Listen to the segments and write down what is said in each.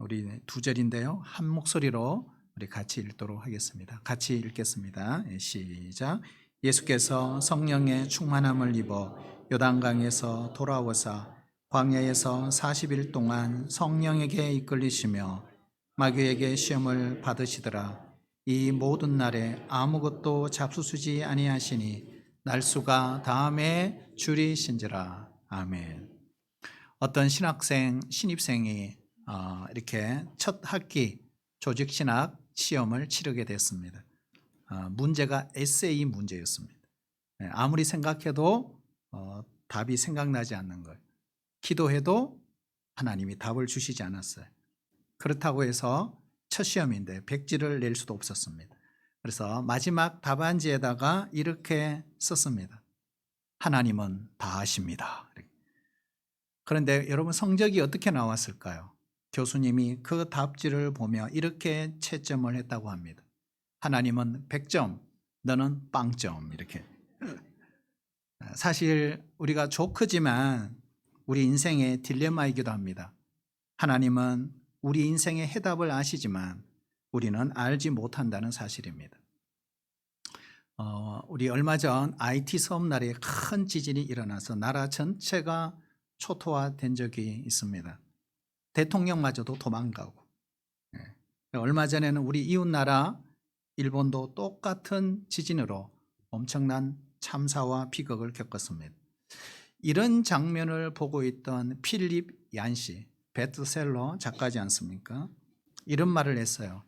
우리 두 절인데요. 한 목소리로 우리 같이 읽도록 하겠습니다. 같이 읽겠습니다. 시작. 예수께서 성령의 충만함을 입어 요단강에서 돌아오사 광야에서 40일 동안 성령에게 이끌리시며 마귀에게 시험을 받으시더라. 이 모든 날에 아무것도 잡수시지 아니하시니 날수가 다음에 줄이신지라. 아멘. 어떤 신입생이 이렇게 첫 학기 조직신학 시험을 치르게 됐습니다. 문제가 에세이 문제였습니다. 아무리 생각해도 답이 생각나지 않는 걸. 기도해도 하나님이 답을 주시지 않았어요. 그렇다고 해서 첫 시험인데 백지를 낼 수도 없었습니다. 그래서 마지막 답안지에다가 이렇게 썼습니다. 하나님은 다 아십니다. 그런데 여러분 성적이 어떻게 나왔을까요? 교수님이 그 답지를 보며 이렇게 채점을 했다고 합니다. 하나님은 100점, 너는 빵점. 이렇게. 사실 우리가 조크지만 우리 인생의 딜레마이기도 합니다. 하나님은 우리 인생의 해답을 아시지만 우리는 알지 못한다는 사실입니다. 우리 얼마 전 IT 섬나라에 큰 지진이 일어나서 나라 전체가 초토화된 적이 있습니다. 대통령마저도 도망가고. 얼마 전에는 우리 이웃나라 일본도 똑같은 지진으로 엄청난 참사와 비극을 겪었습니다. 이런 장면을 보고 있던 필립 얀시, 베스트셀러 작가지 않습니까? 이런 말을 했어요.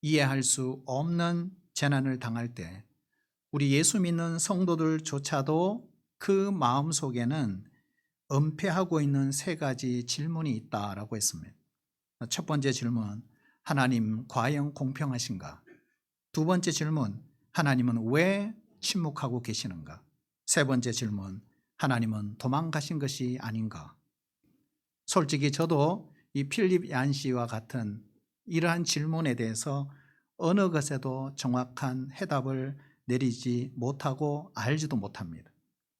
이해할 수 없는 재난을 당할 때 우리 예수 믿는 성도들조차도 그 마음속에는 은폐하고 있는 세 가지 질문이 있다라고 했습니다. 첫 번째 질문, 하나님 과연 공평하신가? 두 번째 질문, 하나님은 왜 침묵하고 계시는가? 세 번째 질문, 하나님은 도망가신 것이 아닌가? 솔직히 저도 이 필립 얀시와 같은 이러한 질문에 대해서 어느 것에도 정확한 해답을 내리지 못하고 알지도 못합니다.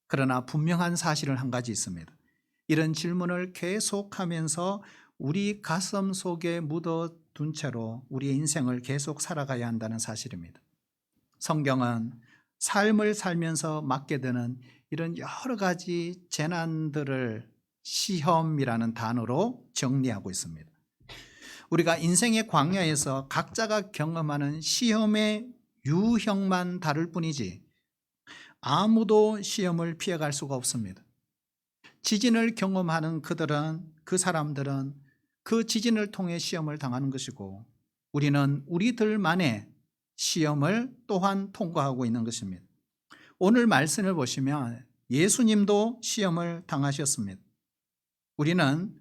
그러나 분명한 사실은 한 가지 있습니다. 이런 질문을 계속하면서 우리 가슴 속에 묻어둔 채로 우리의 인생을 계속 살아가야 한다는 사실입니다. 성경은 삶을 살면서 맞게 되는 이런 여러 가지 재난들을 시험이라는 단어로 정리하고 있습니다. 우리가 인생의 광야에서 각자가 경험하는 시험의 유형만 다를 뿐이지 아무도 시험을 피해갈 수가 없습니다. 지진을 경험하는 그 사람들은 그 지진을 통해 시험을 당하는 것이고 우리는 우리들만의 시험을 또한 통과하고 있는 것입니다. 오늘 말씀을 보시면 예수님도 시험을 당하셨습니다. 우리는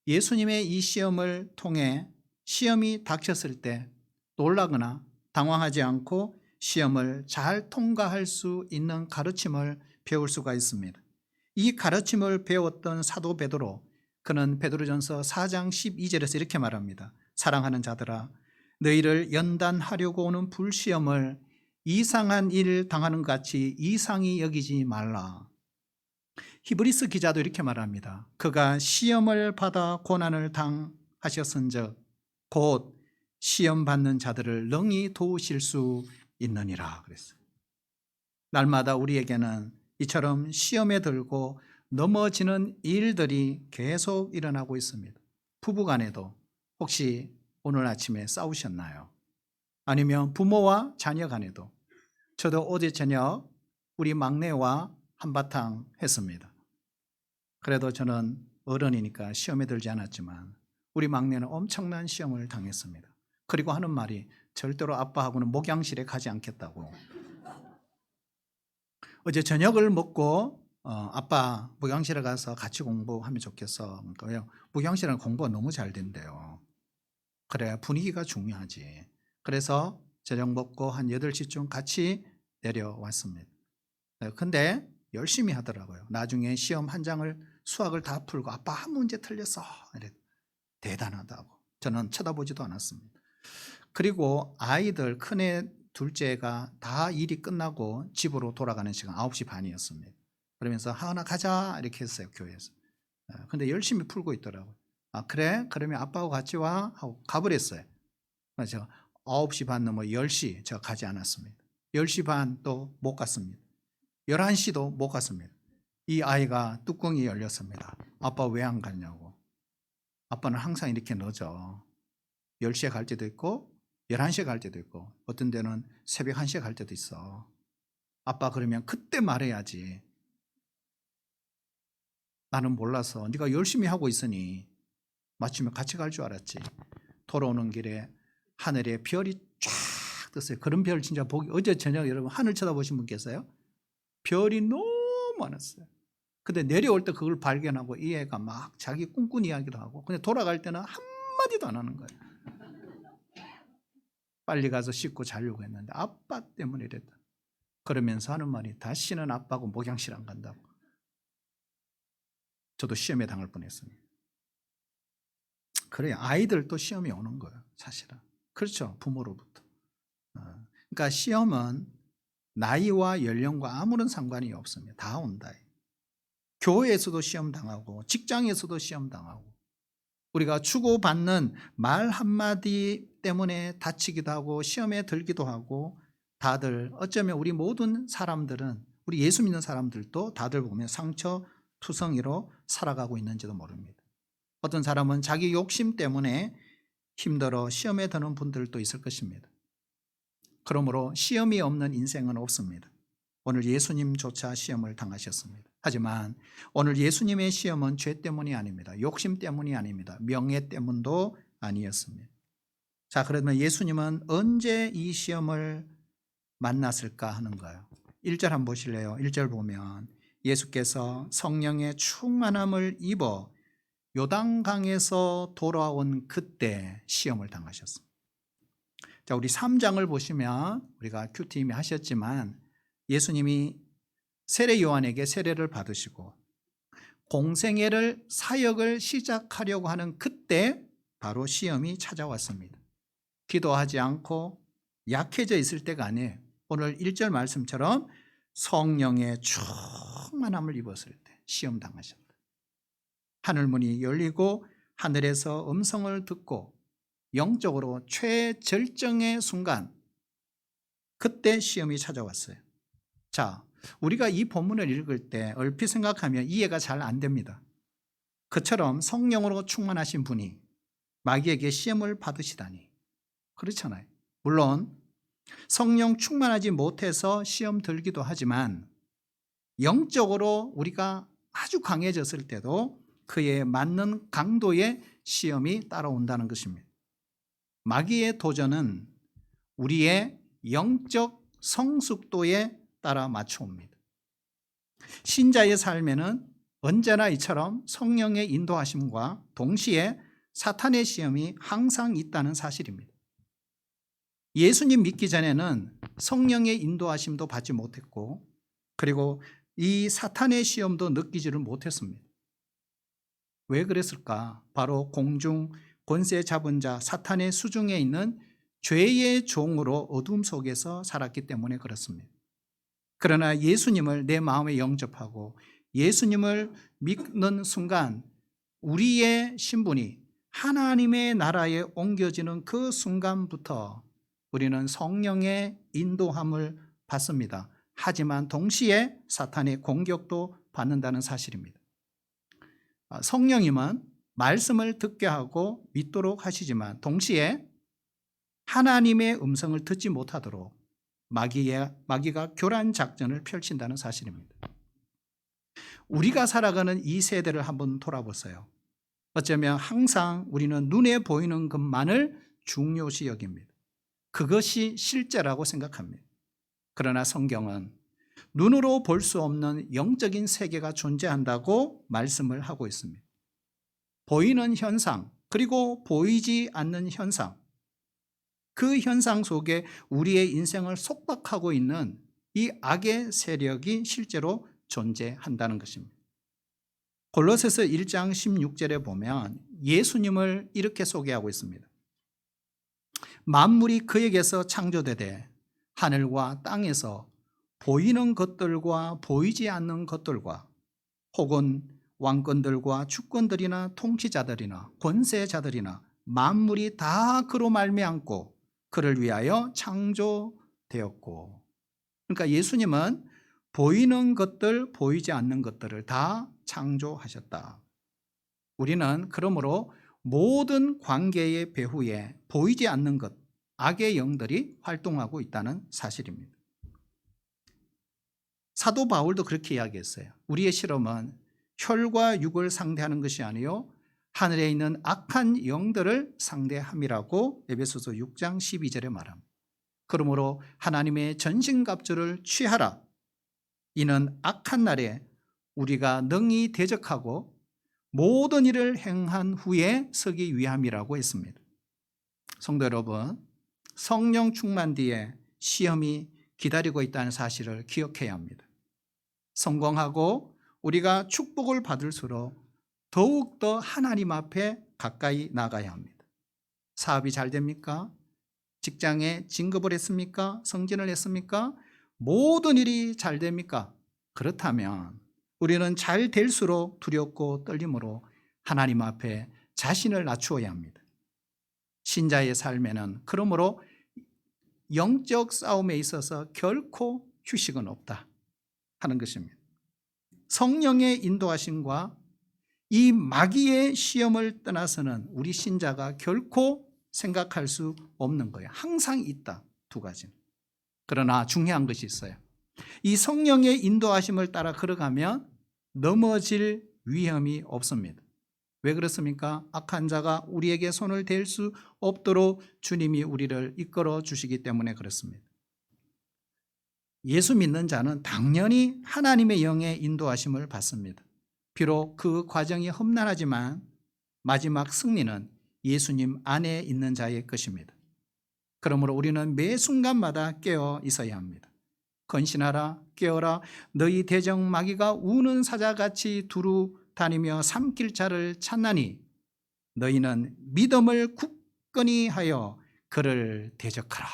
예수님의 이 시험을 통해 시험이 닥쳤을 때 놀라거나 당황하지 않고 시험을 잘 통과할 수 있는 가르침을 배울 수가 있습니다. 이 가르침을 배웠던 사도 베드로, 그는 베드로전서 4장 12절에서 이렇게 말합니다. 사랑하는 자들아, 너희를 연단하려고 오는 불시험을 이상한 일을 당하는 것 같이 이상히 여기지 말라. 히브리서 기자도 이렇게 말합니다. 그가 시험을 받아 고난을 당하셨은즉 곧 시험 받는 자들을 능히 도우실 수 있느니라 그랬어요. 날마다 우리에게는 이처럼 시험에 들고 넘어지는 일들이 계속 일어나고 있습니다. 부부간에도 혹시 오늘 아침에 싸우셨나요? 아니면 부모와 자녀 간에도. 저도 어제 저녁 우리 막내와 한바탕 했습니다. 그래도 저는 어른이니까 시험에 들지 않았지만 우리 막내는 엄청난 시험을 당했습니다. 그리고 하는 말이 절대로 아빠하고는 목양실에 가지 않겠다고. 어제 저녁을 먹고 아빠 목양실에 가서 같이 공부하면 좋겠어. 그러니까 목양실은 공부가 너무 잘 된대요. 그래야 분위기가 중요하지. 그래서 저녁 먹고 한 8시쯤 같이 내려왔습니다. 근데 열심히 하더라고요. 나중에 시험 한 장을 수학을 다 풀고 아빠 한 문제 틀렸어. 대단하다고. 저는 쳐다보지도 않았습니다. 그리고 아이들 큰애 둘째가 다 일이 끝나고 집으로 돌아가는 시간 9시 반이었습니다. 그러면서 하나 가자 이렇게 했어요, 교회에서. 근데 열심히 풀고 있더라고요. 아, 그래? 그러면 아빠하고 같이 와? 하고 가버렸어요. 그래서 제가 9시 반 넘어 10시 제가 가지 않았습니다. 10시 반 또 못 갔습니다. 11시도 못 갔습니다. 이 아이가 뚜껑이 열렸습니다. 아빠 왜 안 갔냐고. 아빠는 항상 이렇게 늦어. 10시에 갈 때도 있고 11시에 갈 때도 있고 어떤 데는 새벽 1시에 갈 때도 있어. 아빠 그러면 그때 말해야지. 나는 몰라서 네가 열심히 하고 있으니 마침에 같이 갈 줄 알았지. 돌아오는 길에 하늘에 별이 쫙 떴어요. 그런 별 진짜 보기 어제 저녁 여러분 하늘 쳐다보신 분 계세요? 별이 너무 많았어요. 근데 내려올 때 그걸 발견하고 이 애가 막 자기 꿈꾼 이야기도 하고 근데 돌아갈 때는 한마디도 안 하는 거예요. 빨리 가서 씻고 자려고 했는데 아빠 때문에 이랬다. 그러면서 하는 말이 다시는 아빠하고 목양실 안 간다고. 저도 시험에 당할 뻔했습니다. 그래요. 아이들도 시험이 오는 거예요. 사실은. 그렇죠. 부모로부터. 그러니까 시험은 나이와 연령과 아무런 상관이 없습니다. 다 온다. 교회에서도 시험 당하고 직장에서도 시험 당하고 우리가 주고받는 말 한마디 때문에 다치기도 하고 시험에 들기도 하고 다들 어쩌면 우리 모든 사람들은 우리 예수 믿는 사람들도 다들 보면 상처 투성이로 살아가고 있는지도 모릅니다. 어떤 사람은 자기 욕심 때문에 힘들어 시험에 드는 분들도 있을 것입니다. 그러므로 시험이 없는 인생은 없습니다. 오늘 예수님조차 시험을 당하셨습니다. 하지만 오늘 예수님의 시험은 죄 때문이 아닙니다. 욕심 때문이 아닙니다. 명예 때문도 아니었습니다. 자, 그러면 예수님은 언제 이 시험을 만났을까 하는 거예요. 1절 한번 보실래요? 1절 보면 예수께서 성령의 충만함을 입어 요단강에서 돌아온 그때 시험을 당하셨습니다. 자, 우리 3장을 보시면 우리가 큐티님이 하셨지만 예수님이 세례 요한에게 세례를 받으시고 공생애를 사역을 시작하려고 하는 그때 바로 시험이 찾아왔습니다. 기도하지 않고 약해져 있을 때가 아니에요. 오늘 1절 말씀처럼 성령의 충만함을 입었을 때 시험 당하셨다. 하늘문이 열리고 하늘에서 음성을 듣고 영적으로 최절정의 순간 그때 시험이 찾아왔어요. 자, 우리가 이 본문을 읽을 때 얼핏 생각하면 이해가 잘 안 됩니다. 그처럼 성령으로 충만하신 분이 마귀에게 시험을 받으시다니. 그렇잖아요. 물론 성령 충만하지 못해서 시험 들기도 하지만 영적으로 우리가 아주 강해졌을 때도 그에 맞는 강도의 시험이 따라온다는 것입니다. 마귀의 도전은 우리의 영적 성숙도에 따라 맞춰옵니다. 신자의 삶에는 언제나 이처럼 성령의 인도하심과 동시에 사탄의 시험이 항상 있다는 사실입니다. 예수님 믿기 전에는 성령의 인도하심도 받지 못했고 그리고 이 사탄의 시험도 느끼지를 못했습니다. 왜 그랬을까? 바로 공중 권세 잡은 자 사탄의 수중에 있는 죄의 종으로 어둠 속에서 살았기 때문에 그렇습니다. 그러나 예수님을 내 마음에 영접하고 예수님을 믿는 순간 우리의 신분이 하나님의 나라에 옮겨지는 그 순간부터 우리는 성령의 인도함을 받습니다. 하지만 동시에 사탄의 공격도 받는다는 사실입니다. 성령님은 말씀을 듣게 하고 믿도록 하시지만 동시에 하나님의 음성을 듣지 못하도록 마귀가 교란 작전을 펼친다는 사실입니다. 우리가 살아가는 이 세대를 한번 돌아보세요. 어쩌면 항상 우리는 눈에 보이는 것만을 중요시 여깁니다. 그것이 실제라고 생각합니다. 그러나 성경은 눈으로 볼 수 없는 영적인 세계가 존재한다고 말씀을 하고 있습니다. 보이는 현상 그리고 보이지 않는 현상, 그 현상 속에 우리의 인생을 속박하고 있는 이 악의 세력이 실제로 존재한다는 것입니다. 골로새서 1장 16절에 보면 예수님을 이렇게 소개하고 있습니다. 만물이 그에게서 창조되되 하늘과 땅에서 보이는 것들과 보이지 않는 것들과 혹은 왕권들과 주권들이나 통치자들이나 권세자들이나 만물이 다 그로 말미암고 그를 위하여 창조되었고. 그러니까 예수님은 보이는 것들, 보이지 않는 것들을 다 창조하셨다. 우리는 그러므로 모든 관계의 배후에 보이지 않는 것, 악의 영들이 활동하고 있다는 사실입니다. 사도 바울도 그렇게 이야기했어요. 우리의 실험은 혈과 육을 상대하는 것이 아니요 하늘에 있는 악한 영들을 상대함이라고 에베소서 6장 12절에 말합니다. 그러므로 하나님의 전신갑주를 취하라. 이는 악한 날에 우리가 능히 대적하고 모든 일을 행한 후에 서기 위함이라고 했습니다. 성도 여러분, 성령 충만 뒤에 시험이 기다리고 있다는 사실을 기억해야 합니다. 성공하고 우리가 축복을 받을수록 더욱더 하나님 앞에 가까이 나가야 합니다. 사업이 잘 됩니까? 직장에 진급을 했습니까? 승진을 했습니까? 모든 일이 잘 됩니까? 그렇다면 우리는 잘 될수록 두렵고 떨림으로 하나님 앞에 자신을 낮추어야 합니다. 신자의 삶에는 그러므로 영적 싸움에 있어서 결코 휴식은 없다 하는 것입니다. 성령의 인도하심과 이 마귀의 시험을 떠나서는 우리 신자가 결코 생각할 수 없는 거예요. 항상 있다, 두 가지는. 그러나 중요한 것이 있어요. 이 성령의 인도하심을 따라 걸어가면 넘어질 위험이 없습니다. 왜 그렇습니까? 악한 자가 우리에게 손을 댈 수 없도록 주님이 우리를 이끌어 주시기 때문에 그렇습니다. 예수 믿는 자는 당연히 하나님의 영의 인도하심을 받습니다. 비록 그 과정이 험난하지만 마지막 승리는 예수님 안에 있는 자의 것입니다. 그러므로 우리는 매 순간마다 깨어 있어야 합니다. 건신하라, 깨어라. 너희 대적 마귀가 우는 사자같이 두루 다니며 삼킬 자를 찾나니 너희는 믿음을 굳건히 하여 그를 대적하라.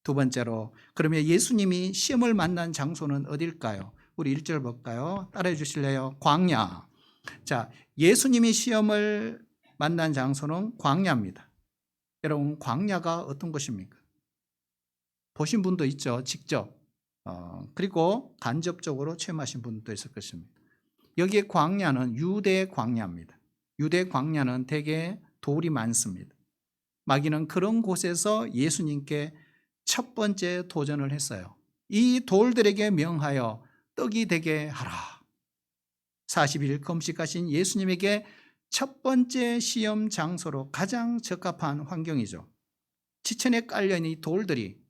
두 번째로, 그러면 예수님이 시험을 만난 장소는 어딜까요? 우리 1절 볼까요? 따라해 주실래요? 광야. 자, 예수님이 시험을 만난 장소는 광야입니다. 여러분, 광야가 어떤 곳입니까? 보신 분도 있죠, 직접. 그리고 간접적으로 체험하신 분도 있을 것입니다. 여기에 광야는 유대 광야입니다. 유대 광야는 대개 돌이 많습니다. 마귀는 그런 곳에서 예수님께 첫 번째 도전을 했어요. 이 돌들에게 명하여 떡이 되게 하라. 40일 금식하신 예수님에게 첫 번째 시험 장소로 가장 적합한 환경이죠. 지천에 깔려있는 이 돌들이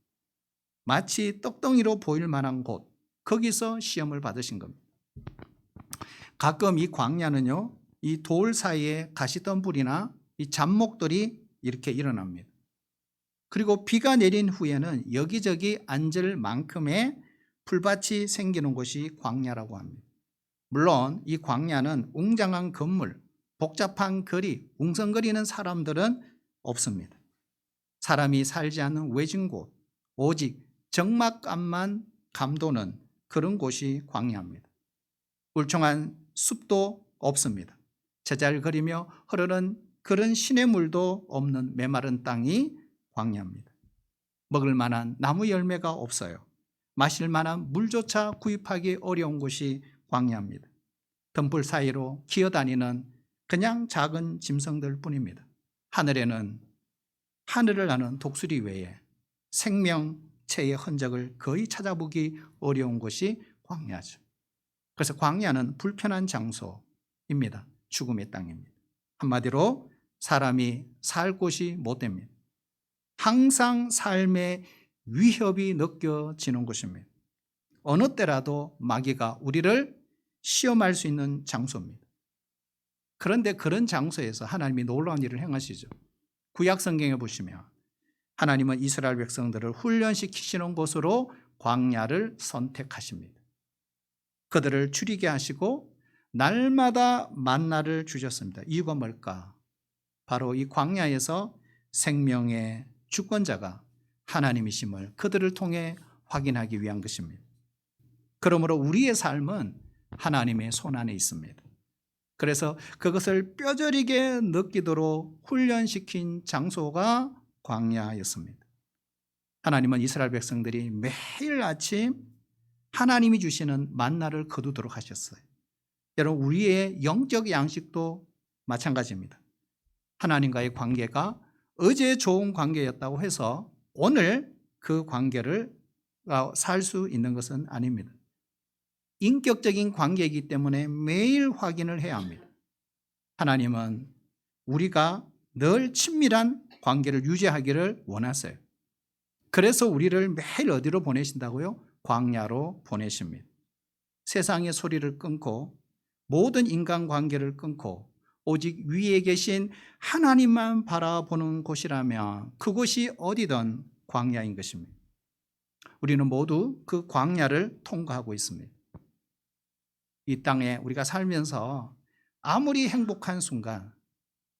마치 떡덩이로 보일 만한 곳, 거기서 시험을 받으신 겁니다. 가끔 이 광야는요, 이 돌 사이에 가시덤불이나 이 잡목들이 이렇게 일어납니다. 그리고 비가 내린 후에는 여기저기 앉을 만큼의 풀밭이 생기는 곳이 광야라고 합니다. 물론 이 광야는 웅장한 건물, 복잡한 거리, 웅성거리는 사람들은 없습니다. 사람이 살지 않는 외진 곳, 오직 적막감만 감도는 그런 곳이 광야입니다. 울창한 숲도 없습니다. 제잘거리며 흐르는 그런 시냇물도 없는 메마른 땅이 광야입니다. 먹을 만한 나무 열매가 없어요. 마실 만한 물조차 구입하기 어려운 곳이 광야입니다. 덤불 사이로 기어다니는 그냥 작은 짐승들 뿐입니다. 하늘에는 하늘을 나는 독수리 외에 생명체의 흔적을 거의 찾아보기 어려운 곳이 광야죠. 그래서 광야는 불편한 장소입니다. 죽음의 땅입니다. 한마디로 사람이 살 곳이 못 됩니다. 항상 삶의 위협이 느껴지는 곳입니다. 어느 때라도 마귀가 우리를 시험할 수 있는 장소입니다. 그런데 그런 장소에서 하나님이 놀라운 일을 행하시죠. 구약 성경에 보시면 하나님은 이스라엘 백성들을 훈련시키시는 곳으로 광야를 선택하십니다. 그들을 줄이게 하시고 날마다 만나를 주셨습니다. 이유가 뭘까? 바로 이 광야에서 생명의 주권자가 하나님이심을 그들을 통해 확인하기 위한 것입니다. 그러므로 우리의 삶은 하나님의 손 안에 있습니다. 그래서 그것을 뼈저리게 느끼도록 훈련시킨 장소가 광야였습니다. 하나님은 이스라엘 백성들이 매일 아침 하나님이 주시는 만나를 거두도록 하셨어요. 여러분, 우리의 영적 양식도 마찬가지입니다. 하나님과의 관계가 어제 좋은 관계였다고 해서 오늘 그 관계를 살 수 있는 것은 아닙니다. 인격적인 관계이기 때문에 매일 확인을 해야 합니다. 하나님은 우리가 늘 친밀한 관계를 유지하기를 원하세요. 그래서 우리를 매일 어디로 보내신다고요? 광야로 보내십니다. 세상의 소리를 끊고 모든 인간관계를 끊고 오직 위에 계신 하나님만 바라보는 곳이라면 그곳이 어디든 광야인 것입니다. 우리는 모두 그 광야를 통과하고 있습니다. 이 땅에 우리가 살면서 아무리 행복한 순간,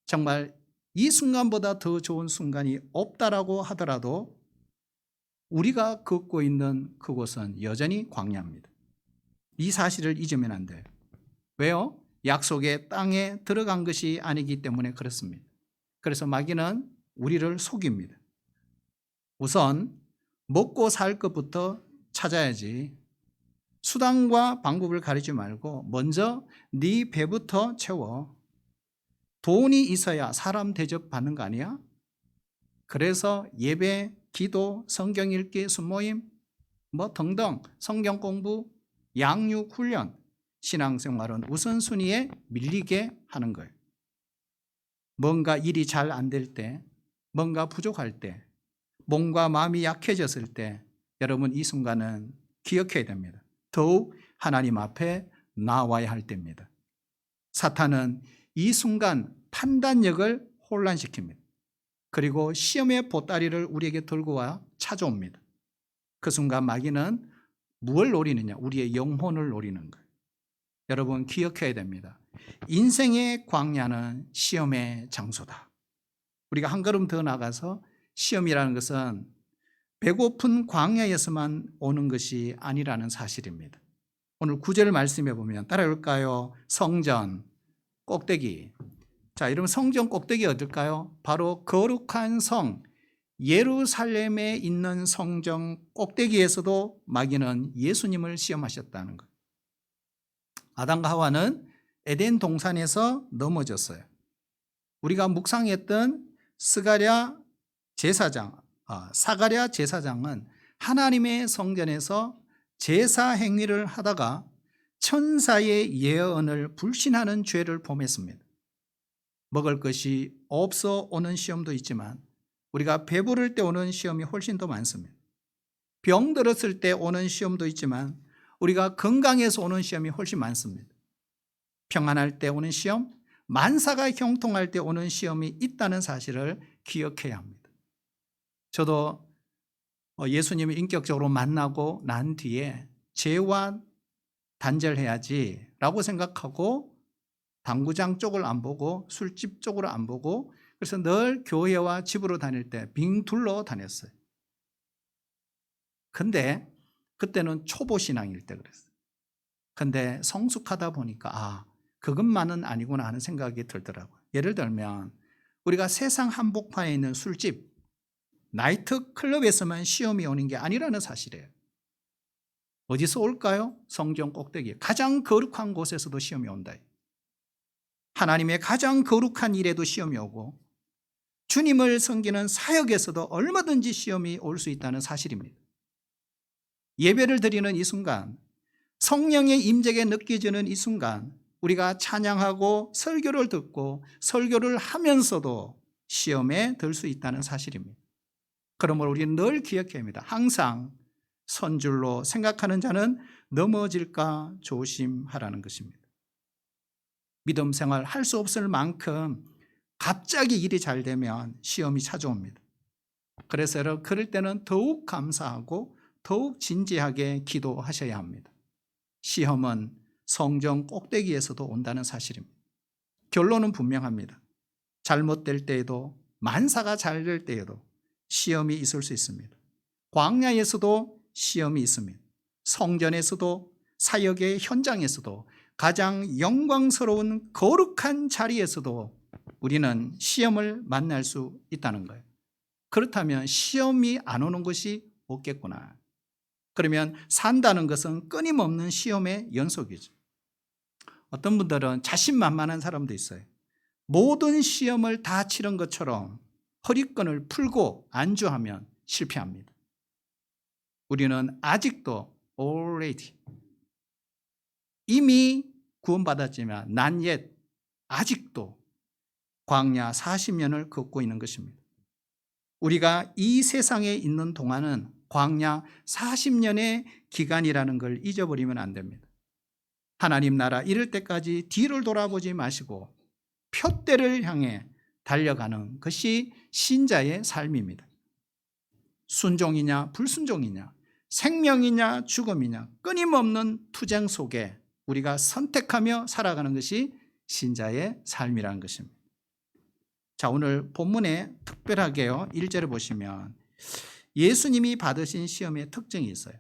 정말 이 순간보다 더 좋은 순간이 없다라고 하더라도 우리가 걷고 있는 그곳은 여전히 광야입니다. 이 사실을 잊으면 안 돼요. 왜요? 약속의 땅에 들어간 것이 아니기 때문에 그렇습니다. 그래서 마귀는 우리를 속입니다. 우선 먹고 살 것부터 찾아야지. 수단과 방법을 가리지 말고 먼저 네 배부터 채워. 돈이 있어야 사람 대접받는 거 아니야? 그래서 예배, 기도, 성경 읽기, 순모임 뭐 등등 성경 공부, 양육, 훈련, 신앙생활은 우선순위에 밀리게 하는 거예요. 뭔가 일이 잘 안 될 때, 뭔가 부족할 때, 몸과 마음이 약해졌을 때 여러분 이 순간은 기억해야 됩니다. 더욱 하나님 앞에 나와야 할 때입니다. 사탄은 이 순간 판단력을 혼란시킵니다. 그리고 시험의 보따리를 우리에게 들고 와 찾아옵니다. 그 순간 마귀는 무엇을 노리느냐? 우리의 영혼을 노리는 거예요. 여러분 기억해야 됩니다. 인생의 광야는 시험의 장소다. 우리가 한 걸음 더 나가서 시험이라는 것은 배고픈 광야에서만 오는 것이 아니라는 사실입니다. 오늘 9절 말씀해 보면 따라올까요? 성전 꼭대기. 자, 여러분 성전 꼭대기 어딜까요? 바로 거룩한 성 예루살렘에 있는 성전 꼭대기에서도 마귀는 예수님을 시험하셨다는 것. 아담과 하와는 에덴 동산에서 넘어졌어요. 우리가 묵상했던 스가랴 제사장, 사가랴 제사장은 하나님의 성전에서 제사 행위를 하다가 천사의 예언을 불신하는 죄를 범했습니다. 먹을 것이 없어 오는 시험도 있지만 우리가 배부를 때 오는 시험이 훨씬 더 많습니다. 병 들었을 때 오는 시험도 있지만 우리가 건강해서 오는 시험이 훨씬 많습니다. 평안할 때 오는 시험, 만사가 형통할 때 오는 시험이 있다는 사실을 기억해야 합니다. 저도 예수님을 인격적으로 만나고 난 뒤에 죄와 단절해야지 라고 생각하고 당구장 쪽을 안 보고 술집 쪽으로 안 보고 그래서 늘 교회와 집으로 다닐 때 빙 둘러 다녔어요. 근데 그때는 초보 신앙일 때 그랬어요. 근데 성숙하다 보니까 그것만은 아니구나 하는 생각이 들더라고요. 예를 들면 우리가 세상 한복판에 있는 술집, 나이트 클럽에서만 시험이 오는 게 아니라는 사실이에요. 어디서 올까요? 성전 꼭대기. 가장 거룩한 곳에서도 시험이 온다. 하나님의 가장 거룩한 일에도 시험이 오고 주님을 섬기는 사역에서도 얼마든지 시험이 올 수 있다는 사실입니다. 예배를 드리는 이 순간, 성령의 임재가 느껴지는 이 순간 우리가 찬양하고 설교를 듣고 설교를 하면서도 시험에 들 수 있다는 사실입니다. 그러므로 우리는 늘 기억해야 합니다. 항상 선줄로 생각하는 자는 넘어질까 조심하라는 것입니다. 믿음 생활 할 수 없을 만큼 갑자기 일이 잘 되면 시험이 찾아옵니다. 그래서 여러분 그럴 때는 더욱 감사하고 더욱 진지하게 기도하셔야 합니다. 시험은 성전 꼭대기에서도 온다는 사실입니다. 결론은 분명합니다. 잘못될 때에도 만사가 잘 될 때에도 시험이 있을 수 있습니다. 광야에서도 시험이 있습니다. 성전에서도 사역의 현장에서도 가장 영광스러운 거룩한 자리에서도 우리는 시험을 만날 수 있다는 거예요. 그렇다면 시험이 안 오는 것이 없겠구나. 그러면 산다는 것은 끊임없는 시험의 연속이죠. 어떤 분들은 자신만만한 사람도 있어요. 모든 시험을 다 치른 것처럼 허리끈을 풀고 안주하면 실패합니다. 우리는 아직도 already 이미 구원받았지만 not yet 아직도 광야 40년을 걷고 있는 것입니다. 우리가 이 세상에 있는 동안은 광야 40년의 기간이라는 걸 잊어버리면 안 됩니다. 하나님 나라 이를 때까지 뒤를 돌아보지 마시고 표대를 향해 달려가는 것이 신자의 삶입니다. 순종이냐 불순종이냐, 생명이냐 죽음이냐, 끊임없는 투쟁 속에 우리가 선택하며 살아가는 것이 신자의 삶이라는 것입니다. 자, 오늘 본문에 특별하게요 1절을 보시면 예수님이 받으신 시험의 특징이 있어요.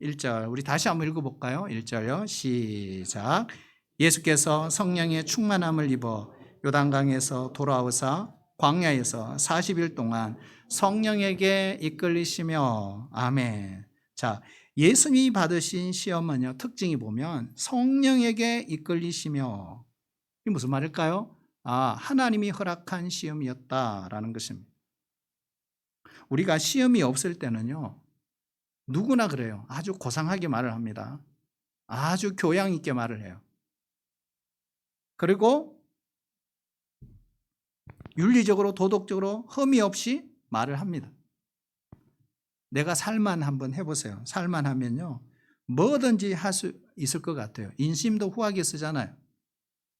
1절 우리 다시 한번 읽어볼까요? 1절요 시작. 예수께서 성령의 충만함을 입어 요단강에서 돌아오사 광야에서 40일 동안 성령에게 이끌리시며 아멘. 자, 예수님이 받으신 시험은요 특징이 보면 성령에게 이끌리시며, 이게 무슨 말일까요? 하나님이 허락한 시험이었다라는 것입니다. 우리가 시험이 없을 때는요 누구나 그래요. 아주 고상하게 말을 합니다. 아주 교양 있게 말을 해요. 그리고 윤리적으로 도덕적으로 흠이 없이 말을 합니다. 내가 살만 한번 해보세요. 살만 하면요 뭐든지 할 수 있을 것 같아요. 인심도 후하게 쓰잖아요.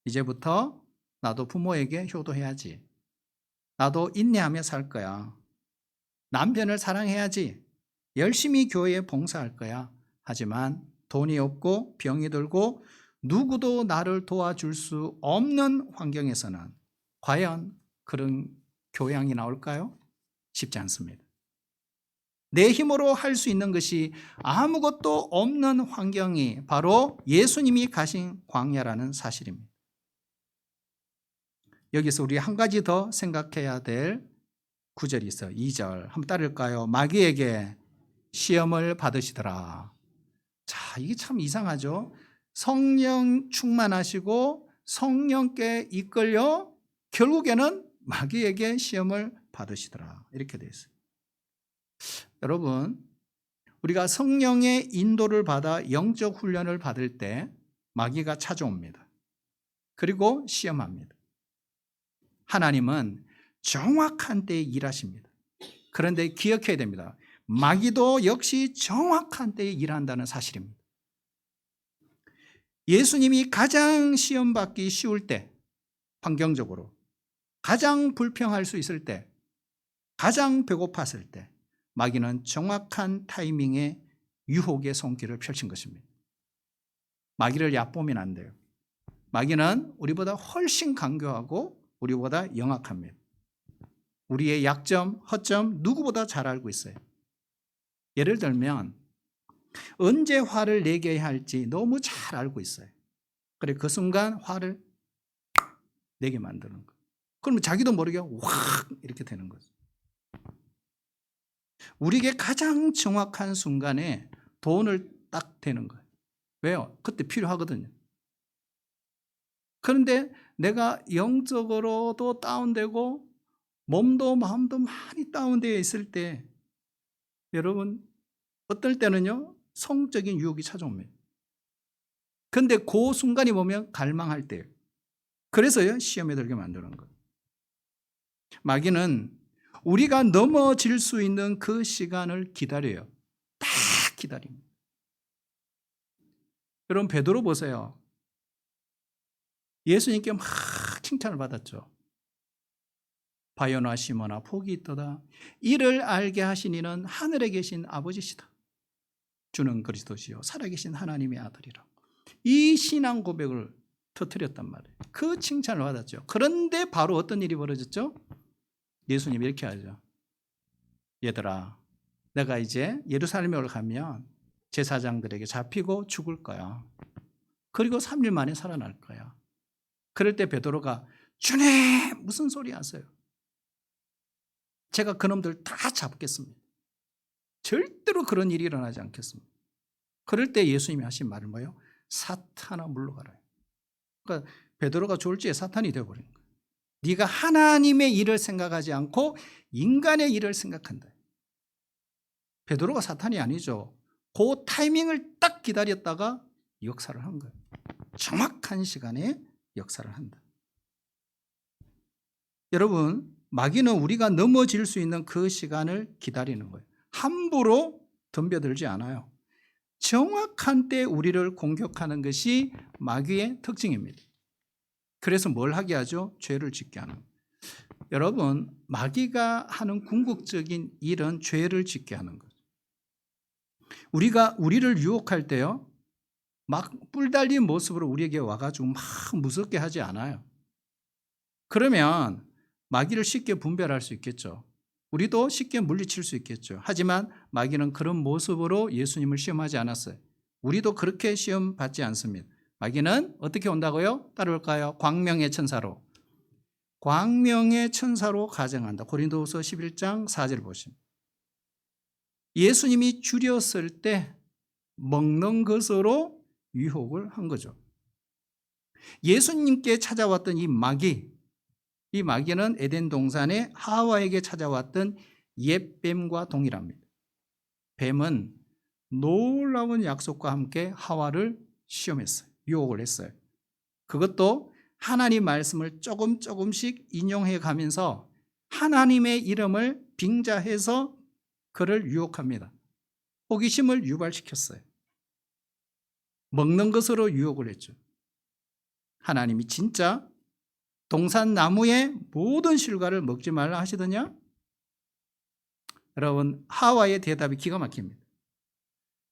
이제부터 나도 부모에게 효도해야지. 나도 인내하며 살 거야. 남편을 사랑해야지. 열심히 교회에 봉사할 거야. 하지만 돈이 없고 병이 들고 누구도 나를 도와줄 수 없는 환경에서는 과연 그런 교양이 나올까요? 쉽지 않습니다. 내 힘으로 할 수 있는 것이 아무것도 없는 환경이 바로 예수님이 가신 광야라는 사실입니다. 여기서 우리 한 가지 더 생각해야 될 구절이 있어요. 2절 한번 따를까요? 마귀에게 시험을 받으시더라. 자, 이게 참 이상하죠. 성령 충만하시고 성령께 이끌려 결국에는 마귀에게 시험을 받으시더라. 이렇게 되어 있어요. 여러분, 우리가 성령의 인도를 받아 영적 훈련을 받을 때 마귀가 찾아옵니다. 그리고 시험합니다. 하나님은 정확한 때에 일하십니다. 그런데 기억해야 됩니다. 마귀도 역시 정확한 때에 일한다는 사실입니다. 예수님이 가장 시험받기 쉬울 때, 환경적으로 가장 불평할 수 있을 때, 가장 배고팠을 때 마귀는 정확한 타이밍에 유혹의 손길을 펼친 것입니다. 마귀를 얕보면 안 돼요. 마귀는 우리보다 훨씬 강교하고 우리보다 영악합니다. 우리의 약점, 허점 누구보다 잘 알고 있어요. 예를 들면 언제 화를 내게 할지 너무 잘 알고 있어요. 그래 그 순간 화를 내게 만드는 거예요. 그러면 자기도 모르게 확 이렇게 되는 거죠. 우리에게 가장 정확한 순간에 돈을 딱 대는 거예요. 왜요? 그때 필요하거든요. 그런데 내가 영적으로도 다운되고 몸도 마음도 많이 다운되어 있을 때 여러분 어떨 때는요 성적인 유혹이 찾아옵니다. 그런데 그 순간이 보면 갈망할 때예요. 그래서요 시험에 들게 만드는 거예요. 마귀는 우리가 넘어질 수 있는 그 시간을 기다려요. 딱 기다립니다. 여러분 베드로 보세요. 예수님께 막 칭찬을 받았죠. 바요나 시모나 복이 있도다. 이를 알게 하신 이는 하늘에 계신 아버지시다. 주는 그리스도시요 살아계신 하나님의 아들이라. 이 신앙 고백을 터뜨렸단 말이에요. 그 칭찬을 받았죠. 그런데 바로 어떤 일이 벌어졌죠? 예수님이 이렇게 하죠. 얘들아, 내가 이제 예루살렘에 올라가면 제사장들에게 잡히고 죽을 거야. 그리고 3일 만에 살아날 거야. 그럴 때 베드로가 주님 무슨 소리 하세요? 제가 그놈들 다 잡겠습니다. 절대로 그런 일이 일어나지 않겠습니다. 그럴 때 예수님이 하신 말은 뭐예요? 사탄아 물러가라. 그러니까 베드로가 졸지에 사탄이 되어버린 거예요. 네가 하나님의 일을 생각하지 않고 인간의 일을 생각한다. 베드로가 사탄이 아니죠. 그 타이밍을 딱 기다렸다가 역사를 한 거예요. 정확한 시간에 역사를 한다. 여러분, 마귀는 우리가 넘어질 수 있는 그 시간을 기다리는 거예요. 함부로 덤벼들지 않아요. 정확한 때 우리를 공격하는 것이 마귀의 특징입니다. 그래서 뭘 하게 하죠? 죄를 짓게 하는 거예요. 여러분, 마귀가 하는 궁극적인 일은 죄를 짓게 하는 거죠. 우리를 유혹할 때요, 막 뿔 달린 모습으로 우리에게 와가지고 막 무섭게 하지 않아요. 그러면 마귀를 쉽게 분별할 수 있겠죠. 우리도 쉽게 물리칠 수 있겠죠. 하지만 마귀는 그런 모습으로 예수님을 시험하지 않았어요. 우리도 그렇게 시험 받지 않습니다. 마귀는 어떻게 온다고요? 따라올까요? 광명의 천사로. 광명의 천사로 가정한다. 고린도후서 11장 4절 보시면. 예수님이 줄였을 때 먹는 것으로 유혹을 한 거죠. 예수님께 찾아왔던 이 마귀는 에덴 동산에 하와에게 찾아왔던 옛뱀과 동일합니다. 뱀은 놀라운 약속과 함께 하와를 시험했어요. 유혹을 했어요. 그것도 하나님 말씀을 조금씩 인용해 가면서 하나님의 이름을 빙자해서 그를 유혹합니다. 호기심을 유발시켰어요. 먹는 것으로 유혹을 했죠. 하나님이 진짜 동산 나무의 모든 실과를 먹지 말라 하시더냐? 여러분, 하와의 대답이 기가 막힙니다.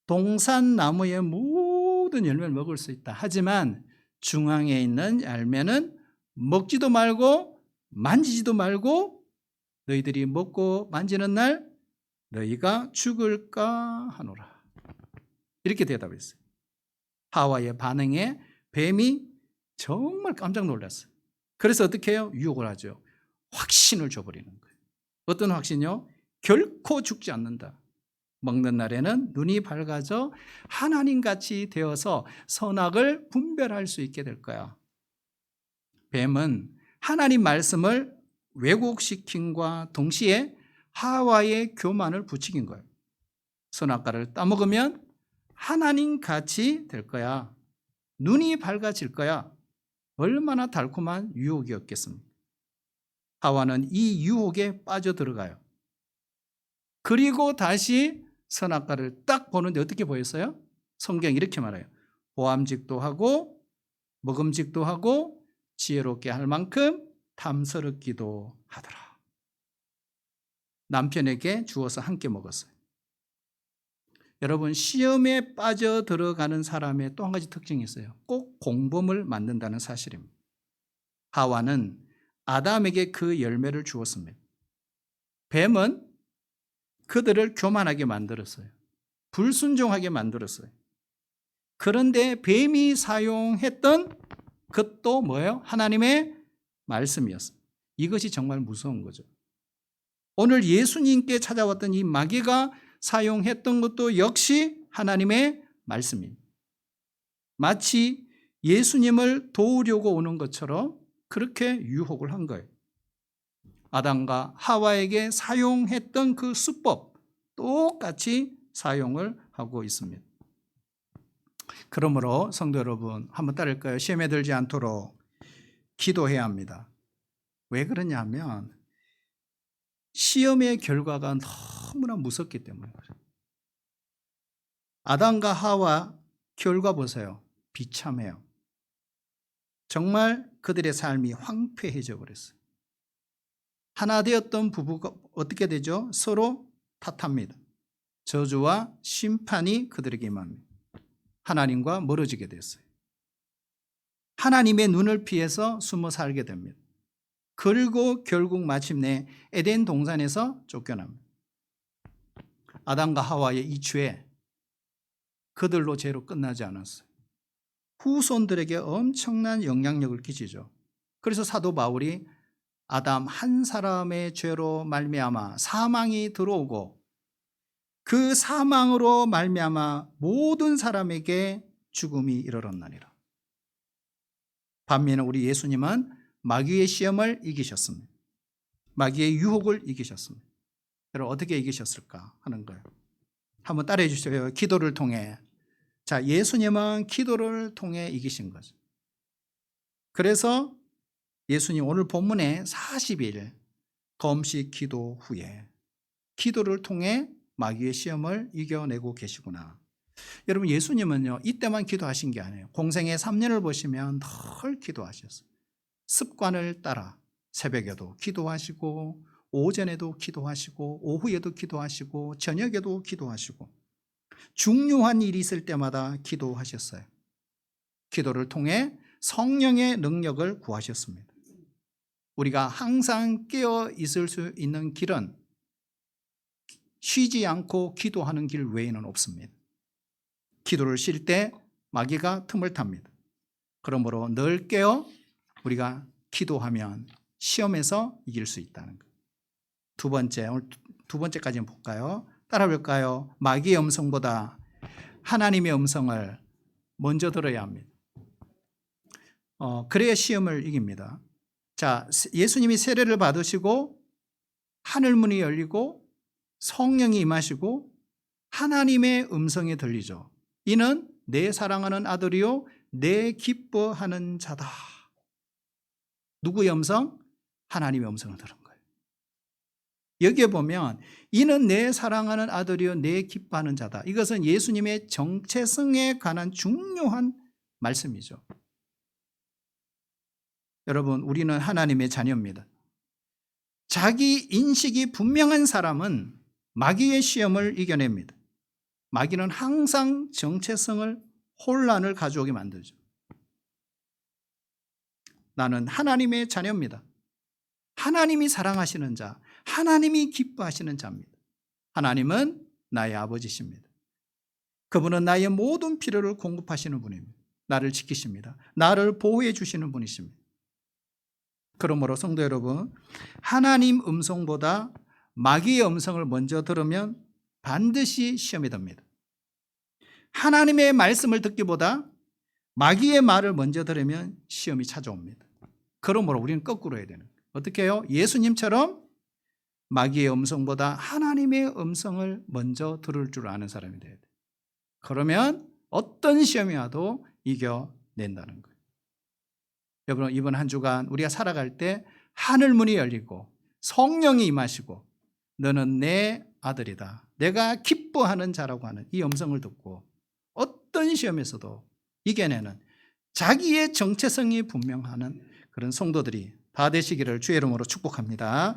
동산 나무의 모든 열매를 먹을 수 있다. 하지만 중앙에 있는 열매는 먹지도 말고 만지지도 말고 너희들이 먹고 만지는 날 너희가 죽을까 하노라. 이렇게 대답했어요. 하와의 반응에 뱀이 정말 깜짝 놀랐어요. 그래서 어떻게 해요? 유혹을 하죠. 확신을 줘버리는 거예요. 어떤 확신이요? 결코 죽지 않는다. 먹는 날에는 눈이 밝아져 하나님같이 되어서 선악을 분별할 수 있게 될 거야. 뱀은 하나님 말씀을 왜곡시킴과 동시에 하와의 교만을 부추긴 거예요. 선악과를 따먹으면 하나님같이 될 거야. 눈이 밝아질 거야. 얼마나 달콤한 유혹이었겠습니까? 하와는 이 유혹에 빠져들어가요. 그리고 다시 선악과를 딱 보는데 어떻게 보였어요? 성경이 이렇게 말해요. 보암직도 하고 먹음직도 하고 지혜롭게 할 만큼 탐스럽기도 하더라. 남편에게 주어서 함께 먹었어요. 여러분, 시험에 빠져들어가는 사람의 또 한 가지 특징이 있어요. 꼭 공범을 만든다는 사실입니다. 하와는 아담에게 그 열매를 주었습니다. 뱀은 그들을 교만하게 만들었어요. 불순종하게 만들었어요. 그런데 뱀이 사용했던 것도 뭐예요? 하나님의 말씀이었어요. 이것이 정말 무서운 거죠. 오늘 예수님께 찾아왔던 이 마귀가 사용했던 것도 역시 하나님의 말씀입니다. 마치 예수님을 도우려고 오는 것처럼 그렇게 유혹을 한 거예요. 아담과 하와에게 사용했던 그 수법 똑같이 사용을 하고 있습니다. 그러므로 성도 여러분, 한번 따를까요? 시험에 들지 않도록 기도해야 합니다. 왜 그러냐 하면 시험의 결과가 너무나 무섭기 때문에 그래요. 아담과 하와 결과 보세요. 비참해요. 정말 그들의 삶이 황폐해져 버렸어요. 하나 되었던 부부가 어떻게 되죠? 서로 탓합니다. 저주와 심판이 그들에게 임합니다. 하나님과 멀어지게 됐어요. 하나님의 눈을 피해서 숨어 살게 됩니다. 그리고 결국 마침내 에덴 동산에서 쫓겨납니다. 아담과 하와의 이 죄, 그들로 죄로 끝나지 않았어요. 후손들에게 엄청난 영향력을 끼치죠. 그래서 사도 바울이 아담 한 사람의 죄로 말미암아 사망이 들어오고 그 사망으로 말미암아 모든 사람에게 죽음이 이르렀나니라. 반면에 우리 예수님은 마귀의 시험을 이기셨습니다. 마귀의 유혹을 이기셨습니다. 여러분 어떻게 이기셨을까 하는 거예요. 한번 따라해 주세요. 기도를 통해. 자, 예수님은 기도를 통해 이기신 거죠. 그래서 예수님 오늘 본문에 40일 금식 기도 후에 기도를 통해 마귀의 시험을 이겨내고 계시구나. 여러분 예수님은요 이때만 기도하신 게 아니에요. 공생의 3년을 보시면 늘 기도하셨어요. 습관을 따라 새벽에도 기도하시고 오전에도 기도하시고 오후에도 기도하시고 저녁에도 기도하시고 중요한 일이 있을 때마다 기도하셨어요. 기도를 통해 성령의 능력을 구하셨습니다. 우리가 항상 깨어 있을 수 있는 길은 쉬지 않고 기도하는 길 외에는 없습니다. 기도를 쉴 때 마귀가 틈을 탑니다. 그러므로 늘 깨어 우리가 기도하면 시험에서 이길 수 있다는 것. 두 번째, 오늘 두 번째까지 볼까요? 따라 볼까요? 마귀의 음성보다 하나님의 음성을 먼저 들어야 합니다. 그래야 시험을 이깁니다. 자, 예수님이 세례를 받으시고 하늘문이 열리고 성령이 임하시고 하나님의 음성이 들리죠. 이는 내 사랑하는 아들이요 내 기뻐하는 자다. 누구의 음성? 하나님의 음성을 들은 거예요. 여기에 보면 이는 내 사랑하는 아들이요 내 기뻐하는 자다. 이것은 예수님의 정체성에 관한 중요한 말씀이죠. 여러분 우리는 하나님의 자녀입니다. 자기 인식이 분명한 사람은 마귀의 시험을 이겨냅니다. 마귀는 항상 정체성을 혼란을 가져오게 만들죠. 나는 하나님의 자녀입니다. 하나님이 사랑하시는 자, 하나님이 기뻐하시는 자입니다. 하나님은 나의 아버지십니다. 그분은 나의 모든 필요를 공급하시는 분입니다. 나를 지키십니다. 나를 보호해 주시는 분이십니다. 그러므로 성도 여러분, 하나님 음성보다 마귀의 음성을 먼저 들으면 반드시 시험이 됩니다. 하나님의 말씀을 듣기보다 마귀의 말을 먼저 들으면 시험이 찾아옵니다. 그러므로 우리는 거꾸로 해야 되는 거예요. 어떻게 해요? 예수님처럼 마귀의 음성보다 하나님의 음성을 먼저 들을 줄 아는 사람이 돼야 돼요. 그러면 어떤 시험이 와도 이겨낸다는 거예요. 여러분 이번 한 주간 우리가 살아갈 때 하늘문이 열리고 성령이 임하시고 너는 내 아들이다. 내가 기뻐하는 자라고 하는 이 음성을 듣고 어떤 시험에서도 이겨내는 자기의 정체성이 분명하는 그런 성도들이 다 되시기를 주의 이름으로 축복합니다.